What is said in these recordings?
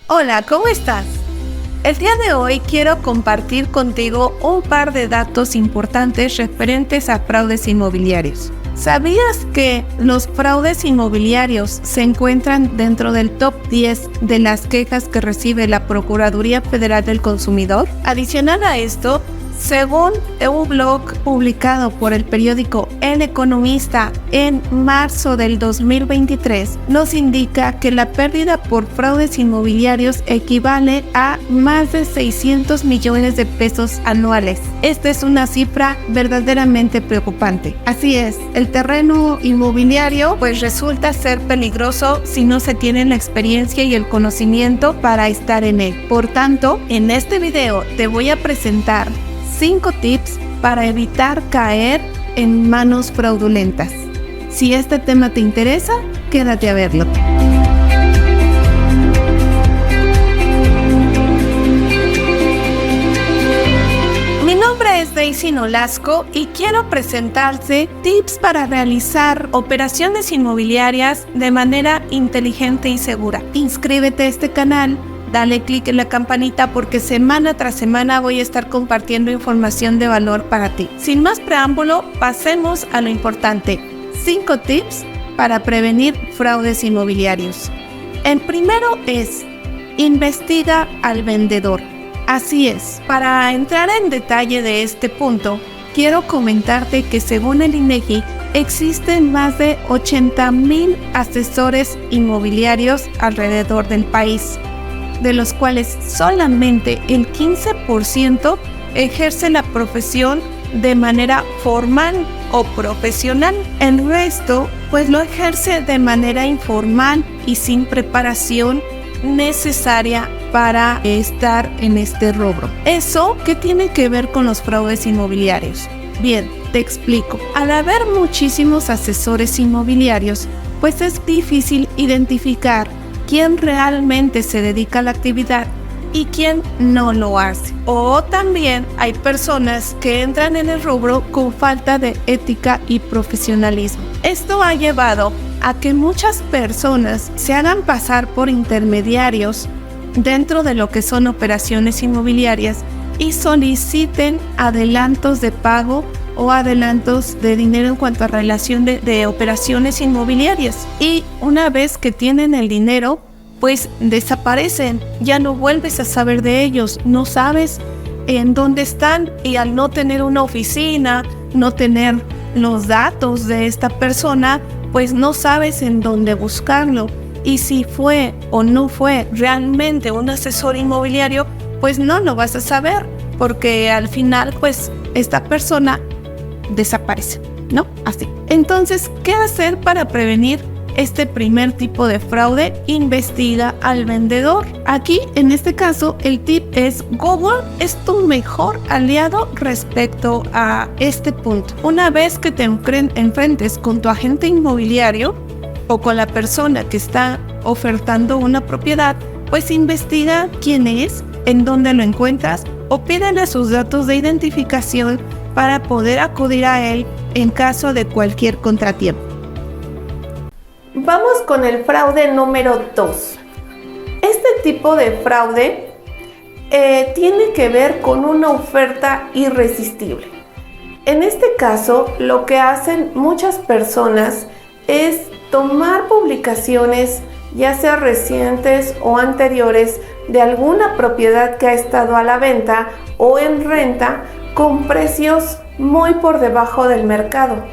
Hola, ¿cómo estás? El día de hoy quiero compartir contigo un par de datos importantes referentes a fraudes inmobiliarios. ¿Sabías que los fraudes inmobiliarios se encuentran dentro del top 10 de las quejas que recibe la Procuraduría Federal del Consumidor? Adicional a esto, según un blog publicado por el periódico El Economista en marzo del 2023, nos indica que la pérdida por fraudes inmobiliarios equivale a más de 600 millones de pesos anuales. Esta es una cifra verdaderamente preocupante. Así es, el terreno inmobiliario pues resulta ser peligroso si no se tiene la experiencia y el conocimiento para estar en él. Por tanto, en este video te voy a presentar 5 tips para evitar caer en manos fraudulentas. Si este tema te interesa, quédate a verlo. Mi nombre es Daisy Nolasco y quiero presentarte tips para realizar operaciones inmobiliarias de manera inteligente y segura. Inscríbete a este canal. Dale clic en la campanita porque semana tras semana voy a estar compartiendo información de valor para ti. Sin más preámbulo, pasemos a lo importante. 5 tips para prevenir fraudes inmobiliarios. El primero es, investiga al vendedor. Así es, para entrar en detalle de este punto, quiero comentarte que según el INEGI, existen más de 80,000 asesores inmobiliarios alrededor del país, de los cuales solamente el 15% ejerce la profesión de manera formal o profesional. El resto, pues lo ejerce de manera informal y sin preparación necesaria para estar en este rubro. ¿Eso qué tiene que ver con los fraudes inmobiliarios? Bien, te explico. Al haber muchísimos asesores inmobiliarios, pues es difícil identificar quién realmente se dedica a la actividad y quién no lo hace. O también hay personas que entran en el rubro con falta de ética y profesionalismo. Esto ha llevado a que muchas personas se hagan pasar por intermediarios dentro de lo que son operaciones inmobiliarias y soliciten adelantos de pago o adelantos de dinero en cuanto a relación de operaciones inmobiliarias. Y una vez que tienen el dinero, pues desaparecen, ya no vuelves a saber de ellos, no sabes en dónde están, y al no tener una oficina, no tener los datos de esta persona, pues no sabes en dónde buscarlo. Y si fue o no fue realmente un asesor inmobiliario, pues no lo vas a saber, porque al final pues esta persona desaparece, ¿no? Así. Entonces, ¿qué hacer para prevenir este primer tipo de fraude? Investiga al vendedor. Aquí, en este caso, el tip es: Google es tu mejor aliado respecto a este punto. Una vez que te enfrentes con tu agente inmobiliario o con la persona que está ofertando una propiedad, pues investiga quién es, en dónde lo encuentras, o pídele sus datos de identificación para poder acudir a él en caso de cualquier contratiempo. Vamos con el fraude número 2. Este tipo de fraude tiene que ver con una oferta irresistible. En este caso, lo que hacen muchas personas es tomar publicaciones, ya sea recientes o anteriores, de alguna propiedad que ha estado a la venta o en renta con precios muy por debajo del mercado,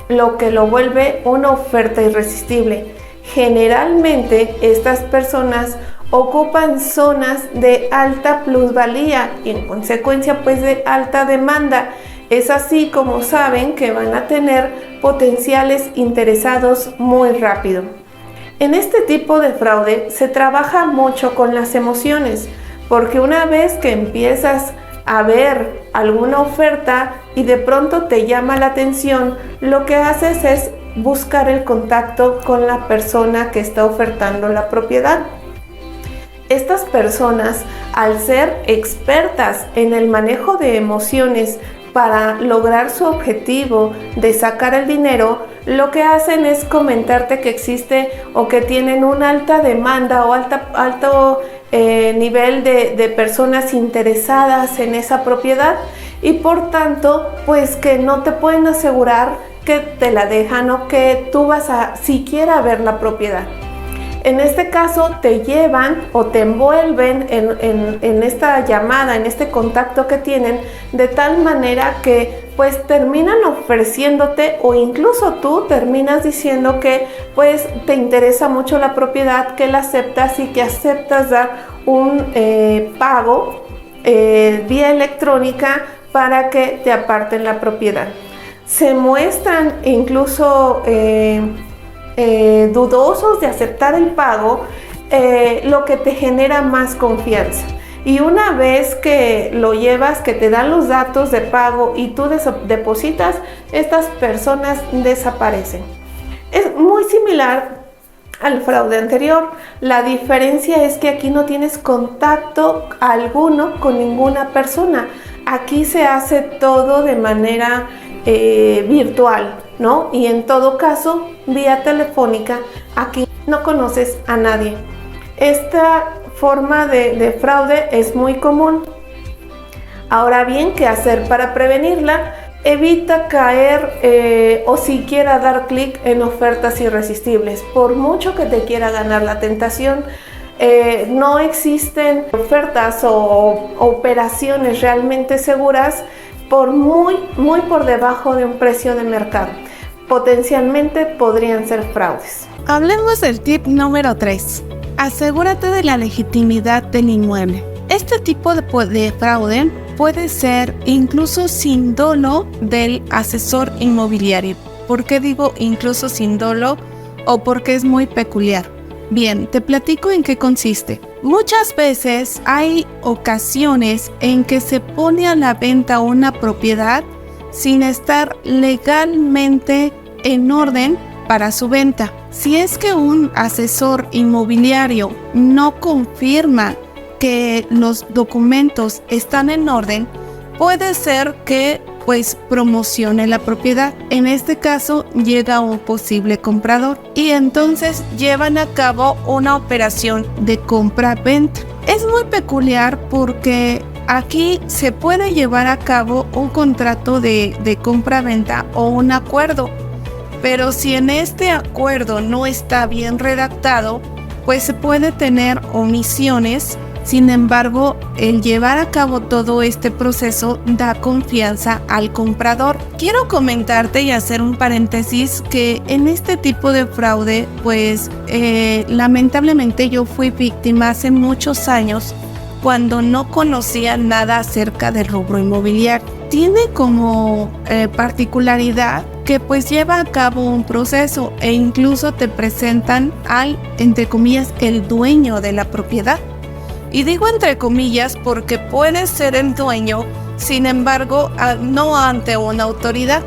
lo que lo vuelve una oferta irresistible. Generalmente estas personas ocupan zonas de alta plusvalía y en consecuencia pues de alta demanda. Es así como saben que van a tener potenciales interesados muy rápido. En este tipo de fraude se trabaja mucho con las emociones, porque una vez que empiezas a ver alguna oferta y de pronto te llama la atención, lo que haces es buscar el contacto con la persona que está ofertando la propiedad. Estas personas, al ser expertas en el manejo de emociones para lograr su objetivo de sacar el dinero, lo que hacen es comentarte que existe o que tienen una alta demanda o alto nivel de personas interesadas en esa propiedad y por tanto pues que no te pueden asegurar que te la dejan o que tú vas a siquiera ver la propiedad. En este caso te llevan o te envuelven en esta llamada, en este contacto que tienen, de tal manera que pues terminan ofreciéndote o incluso tú terminas diciendo que pues te interesa mucho la propiedad, que la aceptas y que aceptas dar un pago vía electrónica para que te aparten la propiedad. Se muestran incluso dudosos de aceptar el pago, lo que te genera más confianza. Y una vez que lo llevas, que te dan los datos de pago y tú depositas, estas personas desaparecen. Es muy similar al fraude anterior. La diferencia es que aquí no tienes contacto alguno con ninguna persona. Aquí se hace todo de manera virtual, ¿no? Y en todo caso, vía telefónica, aquí no conoces a nadie. Esta forma de fraude es muy común. Ahora bien, ¿qué hacer para prevenirla? Evita caer o siquiera dar clic en ofertas irresistibles. Por mucho que te quiera ganar la tentación, no existen ofertas o operaciones realmente seguras por muy por debajo de un precio de mercado. Potencialmente podrían ser fraudes. Hablemos del tip número 3. Asegúrate de la legitimidad del inmueble. Este tipo de fraude puede ser incluso sin dolo del asesor inmobiliario. ¿Por qué digo incluso sin dolo o porque es muy peculiar? Bien, te platico en qué consiste. Muchas veces hay ocasiones en que se pone a la venta una propiedad sin estar legalmente en orden para su venta. Si es que un asesor inmobiliario no confirma que los documentos están en orden, puede ser que pues promocione la propiedad. En este caso llega un posible comprador y entonces llevan a cabo una operación de compra-venta. Es muy peculiar porque aquí se puede llevar a cabo un contrato de compra-venta o un acuerdo, pero si en este acuerdo no está bien redactado, pues se puede tener omisiones. Sin embargo, el llevar a cabo todo este proceso da confianza al comprador. Quiero comentarte y hacer un paréntesis que en este tipo de fraude, pues lamentablemente yo fui víctima hace muchos años cuando no conocía nada acerca del rubro inmobiliario. Tiene como particularidad que pues lleva a cabo un proceso e incluso te presentan al, entre comillas, el dueño de la propiedad. Y digo entre comillas porque puede ser el dueño, sin embargo, no ante una autoridad.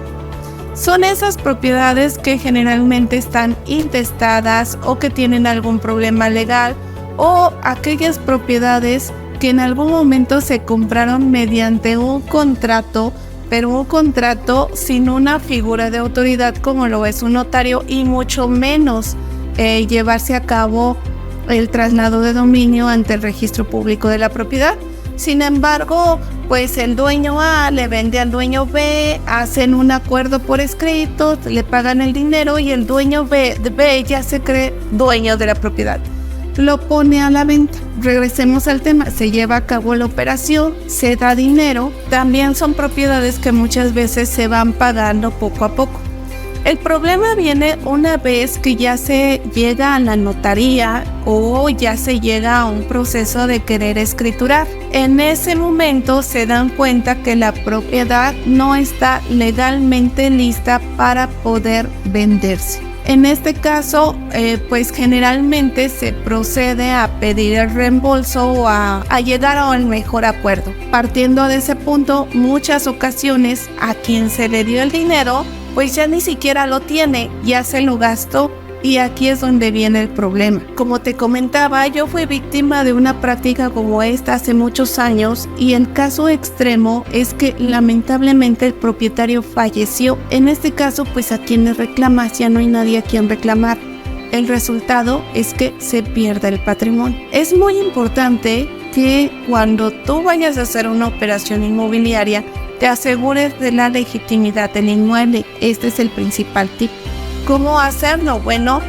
Son esas propiedades que generalmente están intestadas o que tienen algún problema legal, o aquellas propiedades que en algún momento se compraron mediante un contrato, pero un contrato sin una figura de autoridad como lo es un notario, y mucho menos llevarse a cabo el traslado de dominio ante el registro público de la propiedad. Sin embargo, pues el dueño A le vende al dueño B, hacen un acuerdo por escrito, le pagan el dinero y el dueño B ya se cree dueño de la propiedad. Lo pone a la venta. Regresemos al tema, se lleva a cabo la operación, se da dinero. También son propiedades que muchas veces se van pagando poco a poco. El problema viene una vez que ya se llega a la notaría o ya se llega a un proceso de querer escriturar. En ese momento se dan cuenta que la propiedad no está legalmente lista para poder venderse. En este caso, pues generalmente se procede a pedir el reembolso o a llegar a un mejor acuerdo. Partiendo de ese punto, muchas ocasiones a quien se le dio el dinero, pues ya ni siquiera lo tiene, ya se lo gastó, y aquí es donde viene el problema. Como te comentaba, yo fui víctima de una práctica como esta hace muchos años, y el caso extremo es que lamentablemente el propietario falleció. En este caso, pues a quien le reclamas, ya no hay nadie a quien reclamar. el resultado es que se pierde el patrimonio. Es muy importante que cuando tú vayas a hacer una operación inmobiliaria, te asegures de la legitimidad del inmueble. Este es el principal tip. ¿Cómo hacerlo? Bueno,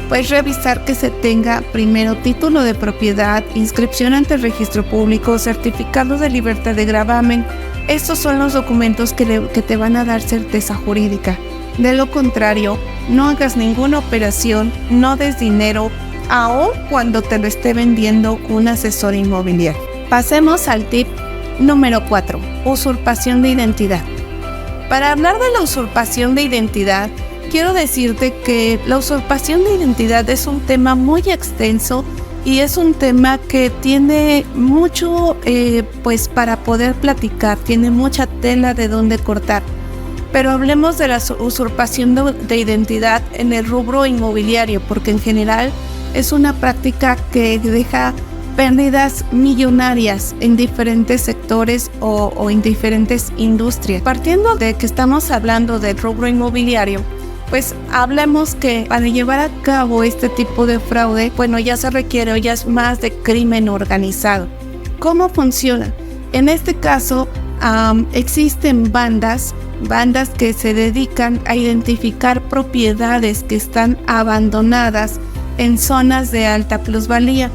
pues revisar que se tenga primero título de propiedad, inscripción ante el registro público, certificado de libertad de gravamen. Estos son los documentos que te van a dar certeza jurídica. De lo contrario, no hagas ninguna operación, no des dinero, aun cuando te lo esté vendiendo un asesor inmobiliario. Pasemos al tip número 4, usurpación de identidad. Para hablar de la usurpación de identidad, quiero decirte que la usurpación de identidad es un tema muy extenso y es un tema que tiene mucho, pues para poder platicar, tiene mucha tela de dónde cortar. Pero hablemos de la usurpación de identidad en el rubro inmobiliario, porque en general es una práctica que deja pérdidas millonarias en diferentes sectores o en diferentes industrias. Partiendo de que estamos hablando del rubro inmobiliario, pues hablemos que para llevar a cabo este tipo de fraude, bueno, ya se requiere o ya es más de crimen organizado. ¿Cómo funciona? En este caso, existen bandas que se dedican a identificar propiedades que están abandonadas en zonas de alta plusvalía.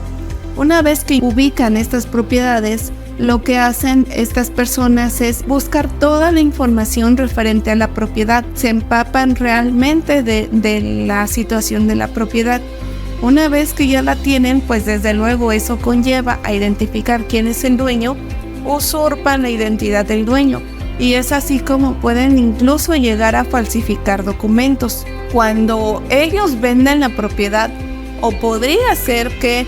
Una vez que ubican estas propiedades, lo que hacen estas personas es buscar toda la información referente a la propiedad. Se empapan realmente de la situación de la propiedad. Una vez que ya la tienen, pues desde luego eso conlleva a identificar quién es el dueño, usurpan la identidad del dueño. Y es así como pueden incluso llegar a falsificar documentos. Cuando ellos venden la propiedad, o podría ser que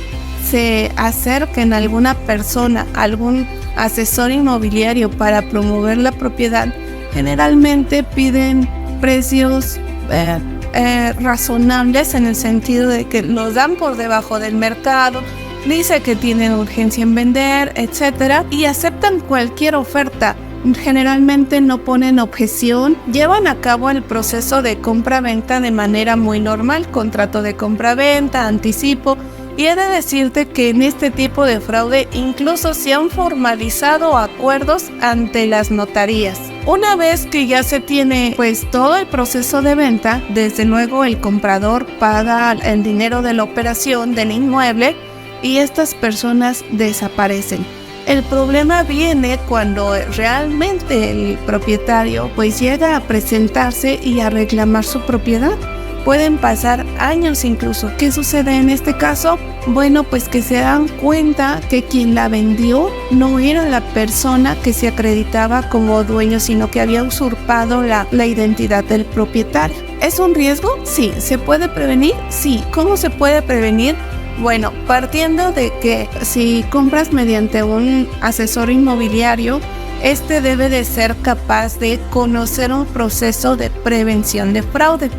se acerquen a alguna persona, algún asesor inmobiliario para promover la propiedad, generalmente piden precios razonables en el sentido de que los dan por debajo del mercado, dice que tienen urgencia en vender, etcétera, y aceptan cualquier oferta. Generalmente no ponen objeción, llevan a cabo el proceso de compra-venta de manera muy normal, contrato de compra-venta, anticipo, y he de decirte que en este tipo de fraude incluso se han formalizado acuerdos ante las notarías. Una vez que ya se tiene pues todo el proceso de venta, desde luego el comprador paga el dinero de la operación del inmueble y estas personas desaparecen. El problema viene cuando realmente el propietario pues llega a presentarse y a reclamar su propiedad. Pueden pasar años incluso. ¿Qué sucede en este caso? Bueno, pues que se dan cuenta que quien la vendió no era la persona que se acreditaba como dueño, sino que había usurpado la identidad del propietario. ¿Es un riesgo? Sí. ¿Se puede prevenir? Sí. ¿Cómo se puede prevenir? Bueno, partiendo de que si compras mediante un asesor inmobiliario, este debe de ser capaz de conocer un proceso de prevención de fraude.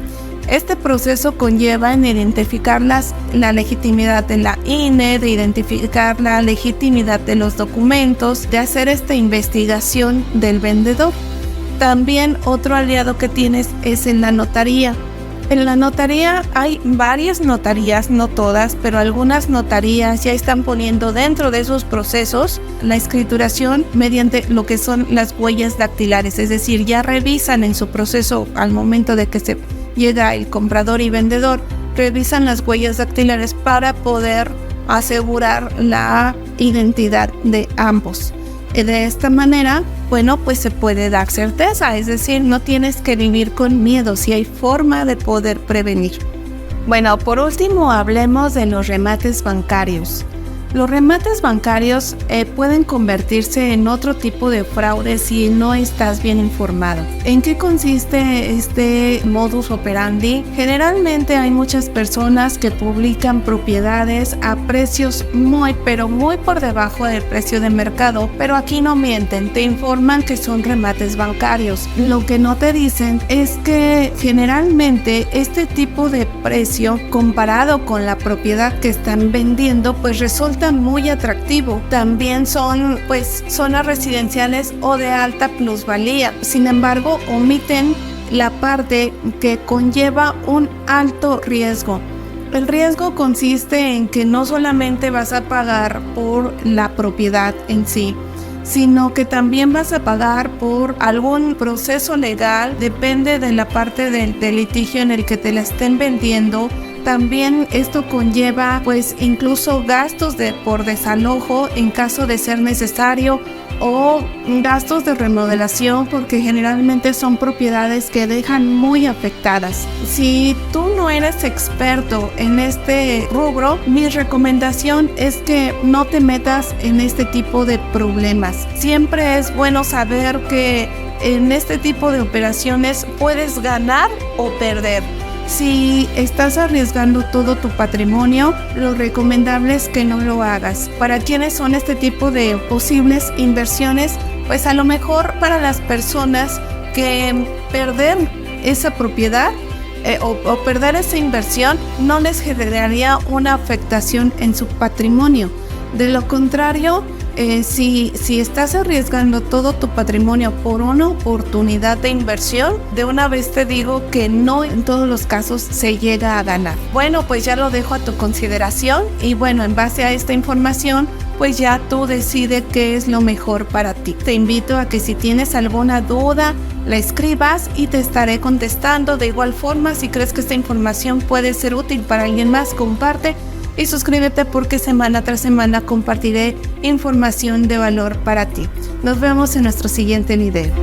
Este proceso conlleva en identificar la legitimidad de la INE, de identificar la legitimidad de los documentos, de hacer esta investigación del vendedor. También otro aliado que tienes es en la notaría. En la notaría hay varias notarías, no todas, pero algunas notarías ya están poniendo dentro de esos procesos la escrituración mediante lo que son las huellas dactilares, es decir, ya revisan en su proceso al momento de que se llega el comprador y vendedor, revisan las huellas dactilares para poder asegurar la identidad de ambos. De esta manera, bueno, pues se puede dar certeza, es decir, no tienes que vivir con miedo, si hay forma de poder prevenir. Bueno, por último, hablemos de los remates bancarios. Los remates bancarios pueden convertirse en otro tipo de fraude si no estás bien informado. ¿En qué consiste este modus operandi? Generalmente hay muchas personas que publican propiedades a precios muy por debajo del precio de mercado, pero aquí no mienten, te informan que son remates bancarios. Lo que no te dicen es que generalmente este tipo de precio comparado con la propiedad que están vendiendo pues resulta muy atractivo. También son zonas residenciales o de alta plusvalía. Sin embargo, omiten la parte que conlleva un alto riesgo. El riesgo consiste en que no solamente vas a pagar por la propiedad en sí, sino que también vas a pagar por algún proceso legal, depende de la parte del litigio en el que te la estén vendiendo. También esto conlleva pues incluso gastos por desalojo en caso de ser necesario, o gastos de remodelación, porque generalmente son propiedades que dejan muy afectadas. Si tú no eres experto en este rubro, mi recomendación es que no te metas en este tipo de problemas. Siempre es bueno saber que en este tipo de operaciones puedes ganar o perder. Si estás arriesgando todo tu patrimonio, lo recomendable es que no lo hagas. ¿Para quiénes son este tipo de posibles inversiones? Pues a lo mejor para las personas que perder esa propiedad o perder esa inversión no les generaría una afectación en su patrimonio. De lo contrario, si estás arriesgando todo tu patrimonio por una oportunidad de inversión, de una vez te digo que no en todos los casos se llega a ganar. Bueno, pues ya lo dejo a tu consideración y bueno, en base a esta información, pues ya tú decides qué es lo mejor para ti. Te invito a que si tienes alguna duda, la escribas y te estaré contestando. De igual forma, si crees que esta información puede ser útil para alguien más, comparte. Y suscríbete porque semana tras semana compartiré información de valor para ti. Nos vemos en nuestro siguiente video.